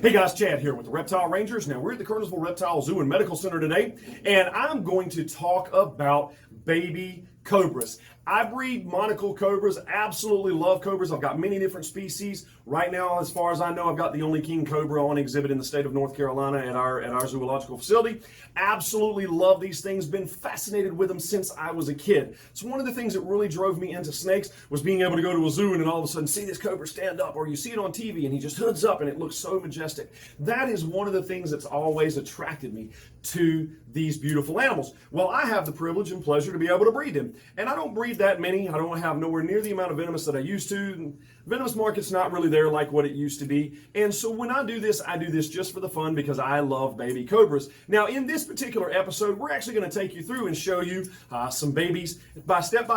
Hey guys, Chad here with the Reptile Rangers. Now we're at the Kernersville Reptile Zoo and Medical Center today, and I'm going to talk about baby cobras. I breed monocle cobras, absolutely love cobras. I've got many different species. Right now, as far as I know, I've got the only king cobra on exhibit in the state of North Carolina at our zoological facility. Absolutely love these things, been fascinated with them since I was a kid. So one of the things that really drove me into snakes was being able to go to a zoo and then all of a sudden see this cobra stand up, or you see it on TV and he just hoods up and it looks so majestic. That is one of the things that's always attracted me to these beautiful animals. Well, I have the privilege and pleasure to be able to breed them. And I don't breed that many. I don't have nowhere near the amount of venomous that I used to. Venomous market's not really there like what it used to be. And so when I do this just for the fun because I love baby cobras. Now, in this particular episode, we're actually going to take you through and show you some babies by step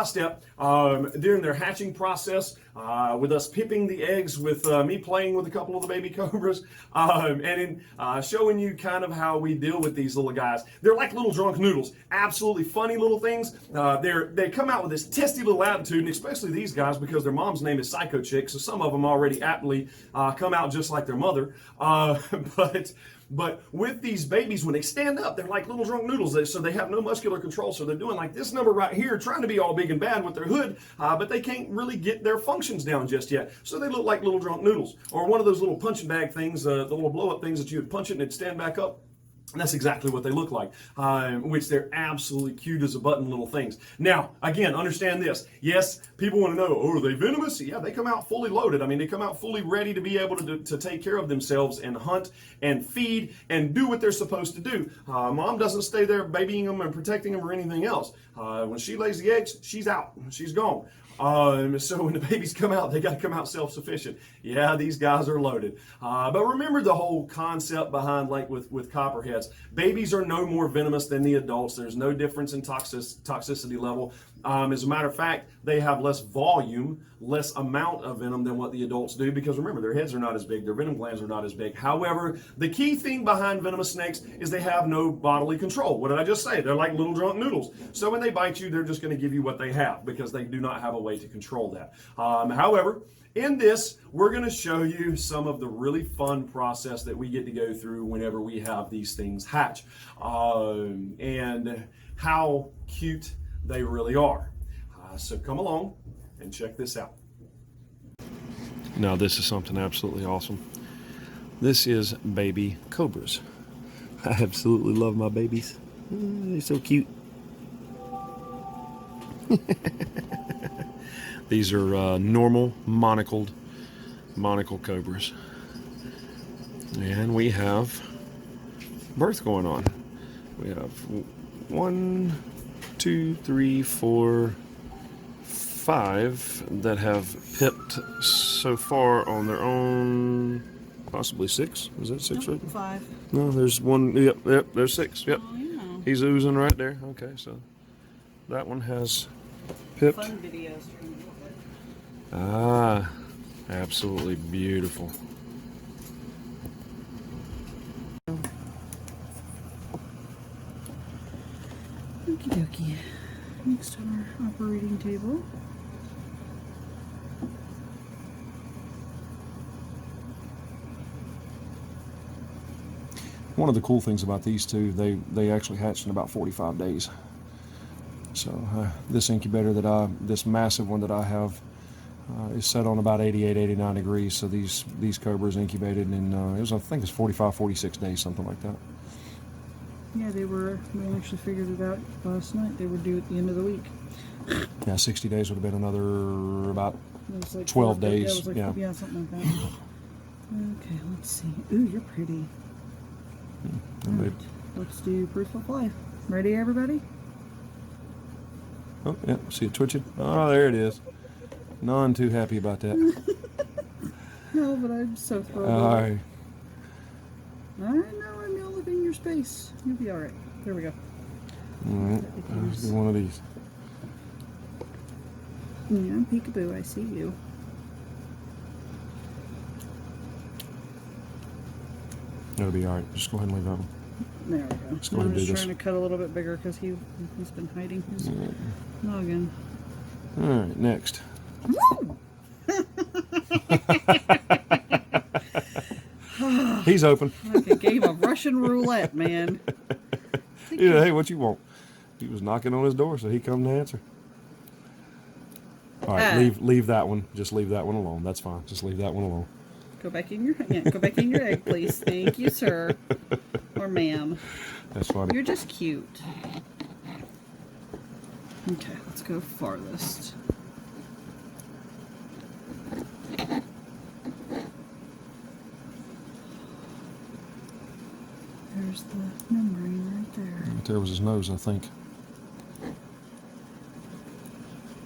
during their hatching process, with us pipping the eggs, with me playing with a couple of the baby cobras, and in showing you kind of how we deal with these little guys. They're like little drunk noodles, absolutely funny little things. They come out with this testy little attitude, and especially these guys because their mom's name is Psycho Chick, so some of them already aptly come out just like their mother. But with these babies, when they stand up, they're like little drunk noodles. So they have no muscular control. So they're doing like this number right here, trying to be all big and bad with their hood, but they can't really get their functions down just yet. So they look like little drunk noodles. Or one of those little punching bag things, the little blow-up things that you would punch it and it'd stand back up. And that's exactly what they look like, which they're absolutely cute as a button little things. Now, again, understand this. Yes, people want to know, oh, are they venomous? Yeah, they come out fully loaded. I mean, they come out fully ready to be able to take care of themselves and hunt and feed and do what they're supposed to do. Mom doesn't stay there babying them and protecting them or anything else. When she lays the eggs, she's out. She's gone. So when the babies come out, they got to come out self-sufficient. Yeah, these guys are loaded. But remember the whole concept behind, like with copperheads. Babies are no more venomous than the adults. There's no difference in toxicity level. As a matter of fact, they have less volume, less amount of venom than what the adults do, because remember, their heads are not as big, their venom glands are not as big. However, the key thing behind venomous snakes is they have no bodily control. What did I just say? They're like little drunk noodles. So when they bite you, they're just going to give you what they have because they do not have a way to control that. However, in this, we're going to show you some of the really fun process that we get to go through whenever we have these things hatch, and how cute they really are. So come along and check this out. Now this is something absolutely awesome. This is baby cobras. I absolutely love my babies. They're so cute. These are normal monocle cobras. And we have birth going on. We have 1, 2, 3, 4, 5 that have pipped so far on their own. Possibly 6. Is that 6 right? 5. No, there's one. Yep, there's 6. Yep. Oh, yeah. He's oozing right there. Okay, so that one has pipped. Fun videos from you. Ah, absolutely beautiful. Okie dokie. Next on our operating table. One of the cool things about these two, they actually hatched in about 45 days. So this incubator this massive one that I have, is set on about 88, 89 degrees. So these cobras incubated in, I think it's 45, 46 days, something like that. Yeah, they actually figured it out last night. They were due at the end of the week. Yeah, 60 days would have been another about It was like 12 days. Yeah, something like that. Okay, let's see. Ooh, you're pretty. Right. Let's do proof of life. Ready, everybody? Oh, yeah, see it twitching? Oh, there it is. None too happy about that. No, but I'm so thrilled. All right. I know, I'm all up in your space. You'll be all right. There we go. All right, let's do one of these. Yeah, peekaboo, I see you. It'll be all right. Just go ahead and leave that one. There we go. Let's go ahead and do I'm just this. trying to cut a little bit bigger because he's been hiding his noggin. All right, next. He's open. Like a game of Russian roulette, man. Yeah, hey, what you want? He was knocking on his door, so he come to answer. All right, leave that one. Just leave that one alone. That's fine. Just leave that one alone. Go back in your go back in your egg, please. Thank you, sir. Or ma'am. That's funny. You're just cute. Okay, let's go farthest. There's the membrane right there. Right there was his nose, I think.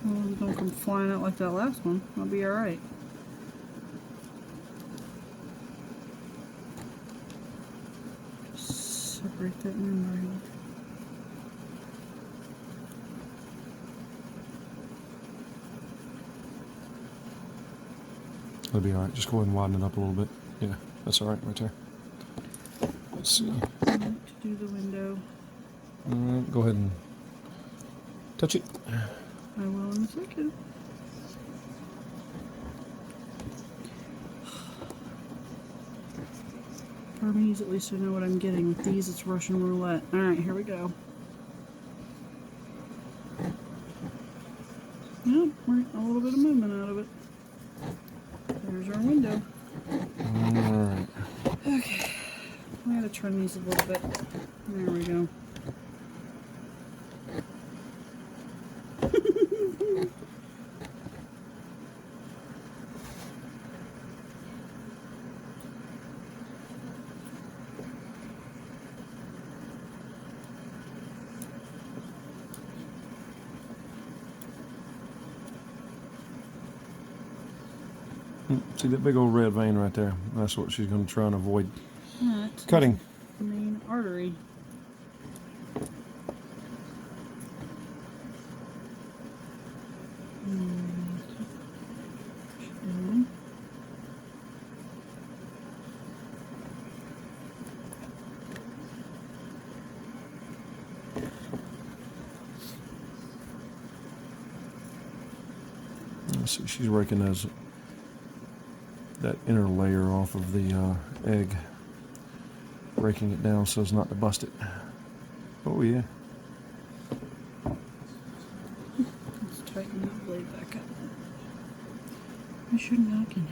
Well, don't come flying out like that last one. I'll be alright. Separate that membrane. That'll be all right. Just go ahead and widen it up a little bit. Yeah, that's all right right there. Let's see. To do the window. Go ahead and touch it. I will in a second. Burmese, at least I know what I'm getting. With these, it's Russian roulette. Alright, here we go. Yep, we're a little bit of movement out of it. There's our window. Alright. Okay. I gotta trim these a little bit. There we go. See that big old red vein right there? That's what she's going to try and avoid That cutting. is the main artery. Let's see, she's raking that inner layer off of the egg, breaking it down so as not to bust it. Oh yeah. Let's tighten that blade back up. Where's your knocking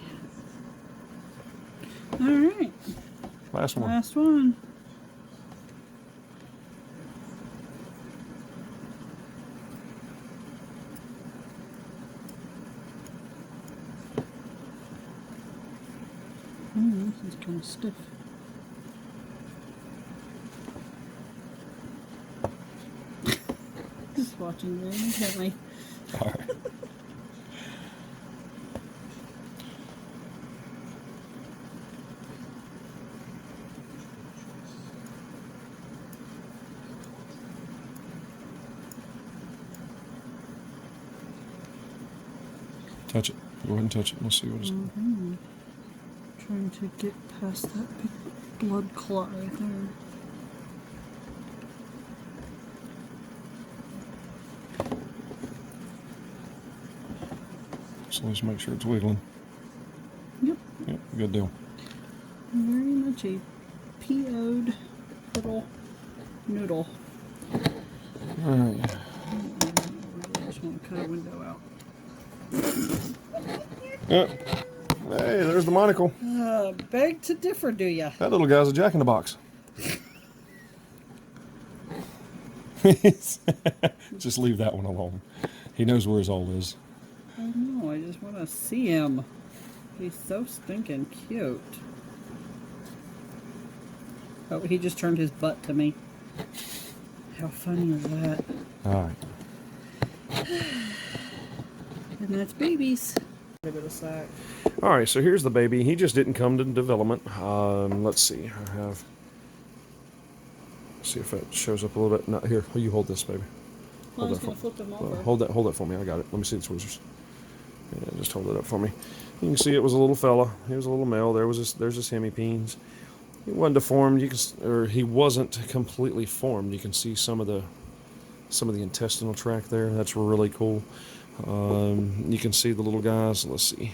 at? Alright. Last one. Last one. This is kind of stiff. Just watching very intently. All right. Touch it. Go ahead and touch it. Let's see what it's. Trying to get past that big blood clot right there. So let's make sure it's wiggling. Yep. Yep, good deal. Very much a PO'd little noodle. Alright. I just want to cut a window out. Yep. Hey, there's the monocle. Beg to differ, do ya? That little guy's a jack-in-the-box. Just leave that one alone. He knows where his hole is. I know, I just want to see him. He's so stinking cute. Oh, he just turned his butt to me. How funny is that? Alright. And that's babies. Give it a sack. Alright, so here's the baby. He just didn't come to development. Let's see. See if that shows up a little bit. No, here, you hold this, baby. Well, I was going to flip them over. Hold that for me. I got it. Let me see the tweezers. Yeah, just hold it up for me. You can see it was a little fella. He was a little male. There's his hemipenes. He wasn't deformed. He wasn't completely formed. You can see some of the intestinal tract there. That's really cool. You can see the little guys. Let's see.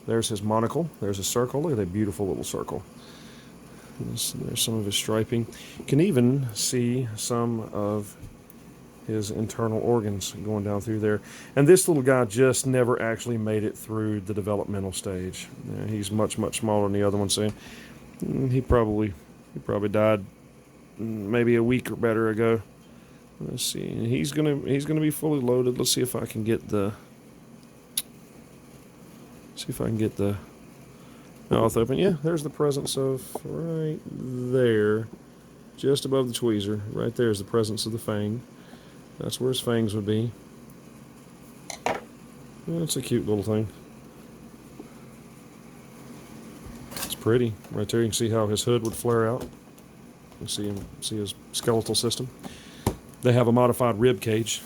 There's his monocle. There's a circle. Look at that beautiful little circle. There's some of his striping. You can even see some of his internal organs going down through there. And this little guy just never actually made it through the developmental stage. He's much smaller than the other one, so he probably died maybe a week or better ago. Let's see. He's gonna be fully loaded. Let's see if I can get the mouth open. Yeah, there's the presence of right there, just above the tweezer. Right there is the presence of the fang. That's where his fangs would be. That's a cute little thing. It's pretty. Right there you can see how his hood would flare out. You can see his skeletal system. They have a modified rib cage,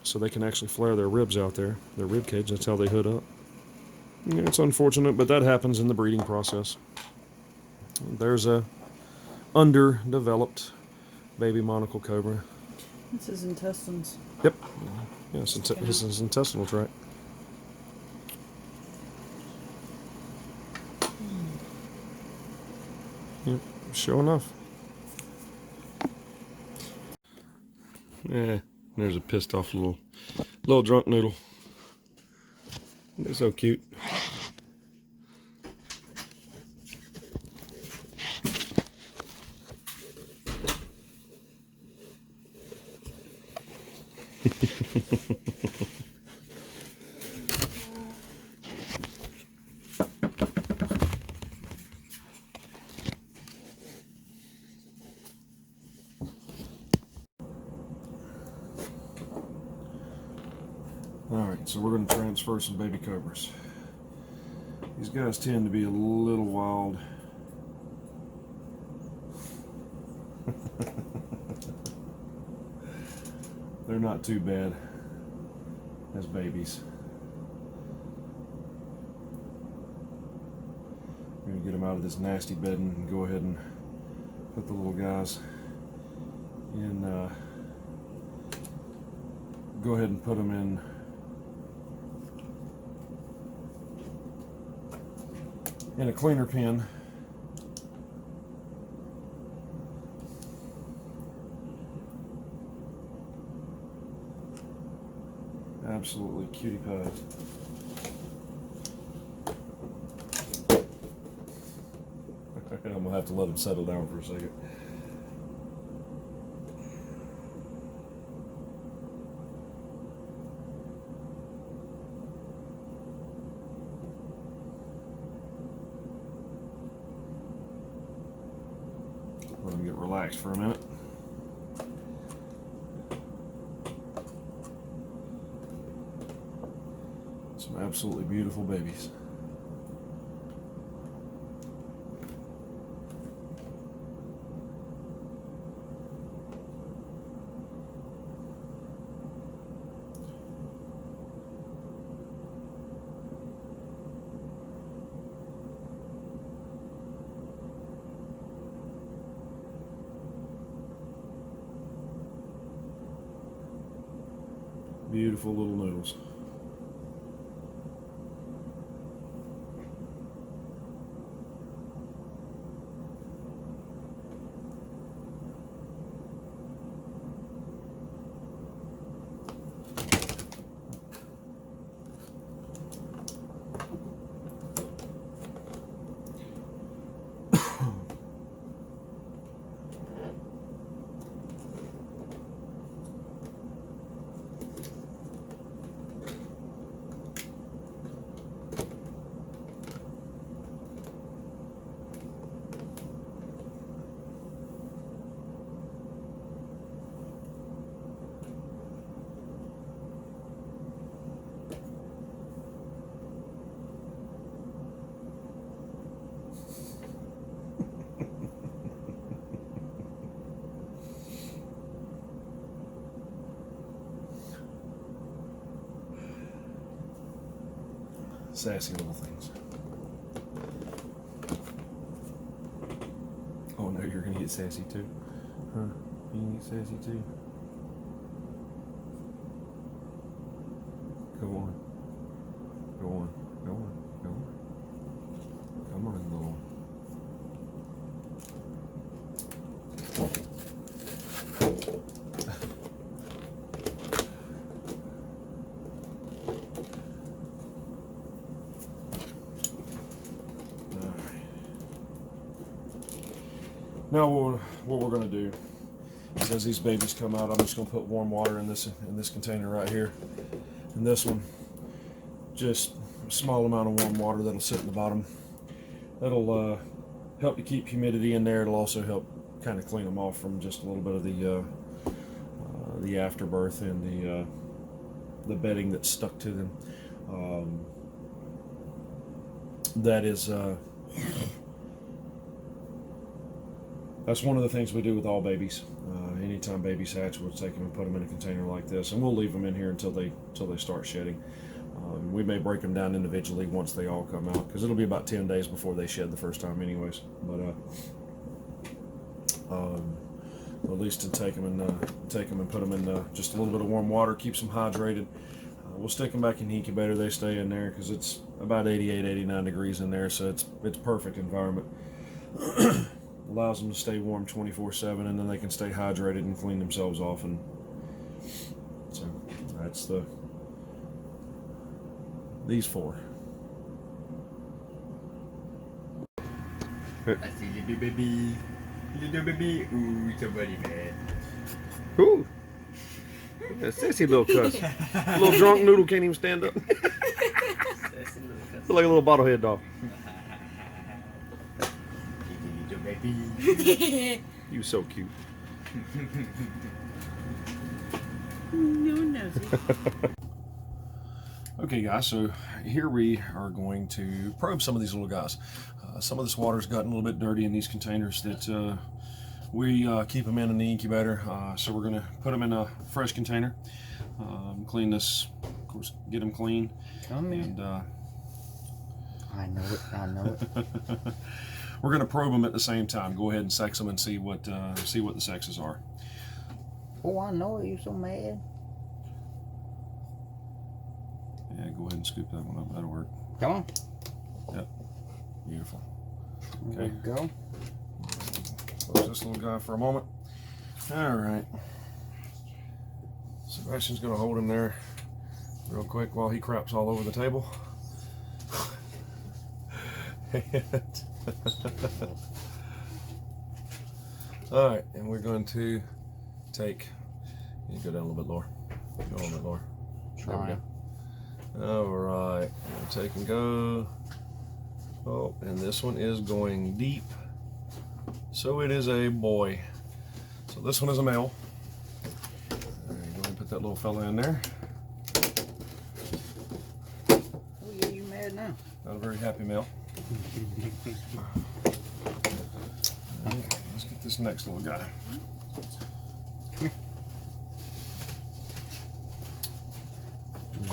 so they can actually flare their ribs out there. Their rib cage, that's how they hood up. Yeah, it's unfortunate, but that happens in the breeding process. There's a underdeveloped baby monocle cobra. It's his intestines. Yep. Yeah, it's his intestinal tract. Yep, sure enough. Yeah, there's a pissed off little drunk noodle. They're so cute. Alright, so we're going to transfer some baby cobras. These guys tend to be a little wild. They're not too bad as babies. We're going to get them out of this nasty bedding and go ahead and put the little guys in, go ahead and put them in a cleaner pen. Absolutely cutie pie. I'm gonna have to let him settle down for a second. Let him get relaxed for a minute. Some absolutely beautiful babies. Beautiful little noodles. Sassy little things. Oh no, you're gonna get sassy too. Huh? You can get sassy too. Go on. Go on. Go on. Go on. Now what we're going to do is, as these babies come out, I'm just going to put warm water in this container right here. And this one, just a small amount of warm water that'll sit in the bottom. That'll help to keep humidity in there. It'll also help kind of clean them off from just a little bit of the afterbirth and the bedding that's stuck to them. That's one of the things we do with all babies. Anytime babies hatch, we'll take them and put them in a container like this, and we'll leave them in here until they start shedding. We may break them down individually once they all come out, because it'll be about 10 days before they shed the first time anyways. But at least to take them and put them in just a little bit of warm water, keeps them hydrated. We'll stick them back in the incubator. They stay in there because it's about 88, 89 degrees in there, so it's perfect environment. Allows them to stay warm 24/7, and then they can stay hydrated and clean themselves off. And so that's these four. I see little baby. Ooh, it's a buddy man. Ooh, a sissy little cuss. Little drunk noodle can't even stand up. Feel like a little bottlehead dog. Little baby. You so cute. No nosy. Okay guys, so here we are going to probe some of these little guys. Some of this water's gotten a little bit dirty in these containers that we keep them in the incubator. So we're going to put them in a fresh container, clean this, of course, get them clean. Come here. And I know it. we're going to probe them at the same time. Go ahead and sex them and see what the sexes are. Oh, I know it. You so mad. Yeah, go ahead and scoop that one up. That'll work. Come on. Yep. Beautiful. There we go. Close this little guy for a moment. All right. Sebastian's going to hold him there real quick while he craps all over the table. All right, and we're going to take. You go down a little bit lower. Go a little bit lower. There we go. All right, take and go. Oh, and this one is going deep. So it is a boy. So this one is a male. All right, go ahead and put that little fella in there. Oh, yeah, you mad now? Not a very happy male. All right, let's get this next little guy.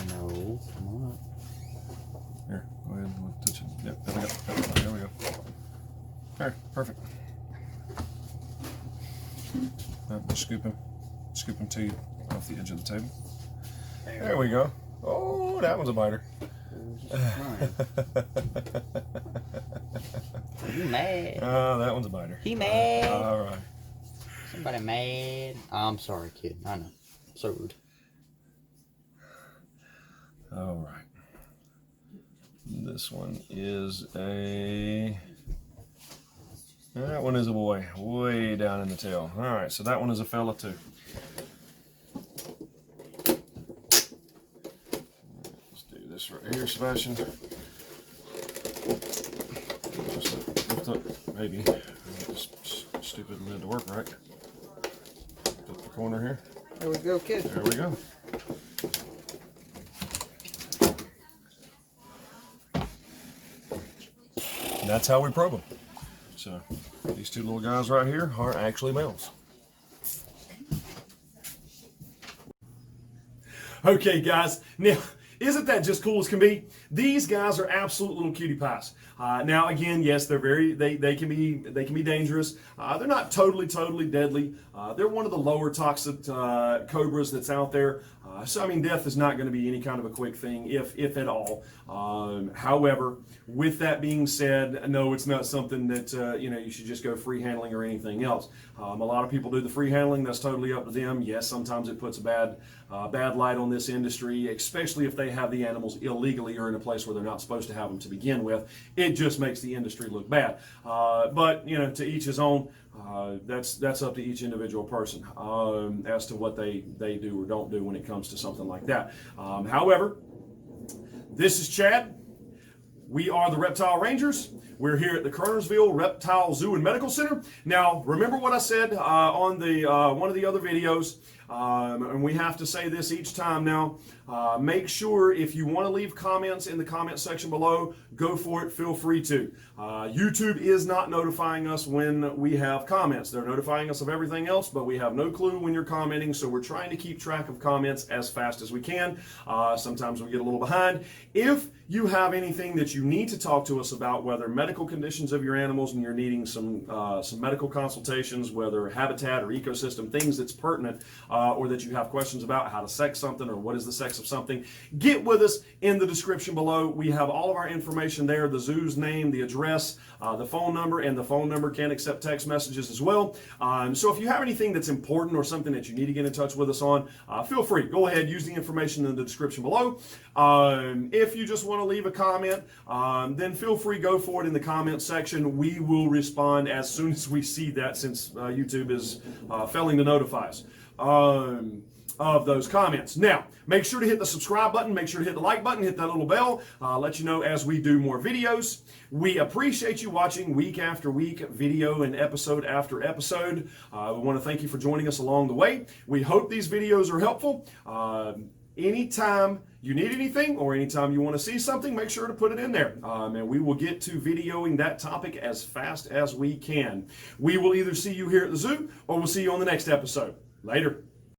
No, come on. Here, go ahead and touch it. Yep, there we go. There we go. There, perfect. Just scoop him to you off the edge of the table. There we go. Oh, that one's a biter. You mad? Oh, that one's a biter. He mad. All right. Somebody mad. I'm sorry, kid. I know. So rude. All right. This one is a. That one is a boy, way down in the tail. All right, so that one is a fella too. Let's do this right here, Sebastian. Just lift up, maybe. Get this stupid lid to work right. Lift up the corner here. There we go, kid. There we go. And that's how we probe them. So these two little guys right here are actually males. Okay, guys. Now, isn't that just cool as can be? These guys are absolute little cutie pies. Now, again, yes, they're they can be dangerous. They're not totally deadly. They're one of the lower toxic cobras that's out there. So I mean, death is not going to be any kind of a quick thing, if at all. However, with that being said, no, it's not something that you should just go free handling or anything else. A lot of people do the free handling. That's totally up to them. Yes, sometimes it puts a bad light on this industry, especially if they have the animals illegally or in a place where they're not supposed to have them to begin with. It just makes the industry look bad. But to each his own. That's up to each individual person as to what they do or don't do when it comes to something like that. However, this is Chad. We are the Reptile Rangers. We're here at the Kernersville Reptile Zoo and Medical Center. Now, remember what I said on the one of the other videos, and we have to say this each time now. Make sure if you want to leave comments in the comment section below, go for it. Feel free to. YouTube is not notifying us when we have comments. They're notifying us of everything else, but we have no clue when you're commenting, so we're trying to keep track of comments as fast as we can. Sometimes we get a little behind. If you have anything that you need to talk to us about, whether medical conditions of your animals and you're needing some medical consultations, whether habitat or ecosystem, things that's pertinent, or that you have questions about how to sex something or what is the sex of something, get with us in the description below. We have all of our information there, the zoo's name, the address, the phone number, and the phone number can accept text messages as well. So if you have anything that's important or something that you need to get in touch with us on, feel free. Go ahead, use the information in the description below. If you just want to leave a comment, then feel free, go for it in the comment section. We will respond as soon as we see that, since YouTube is failing to notify us of those comments. Now, make sure to hit the subscribe button, make sure to hit the like button, hit that little bell, let you know as we do more videos. We appreciate you watching week after week, video and episode after episode. We want to thank you for joining us along the way. We hope these videos are helpful. Anytime you need anything or anytime you want to see something, make sure to put it in there. And we will get to videoing that topic as fast as we can. We will either see you here at the zoo or we'll see you on the next episode. Later.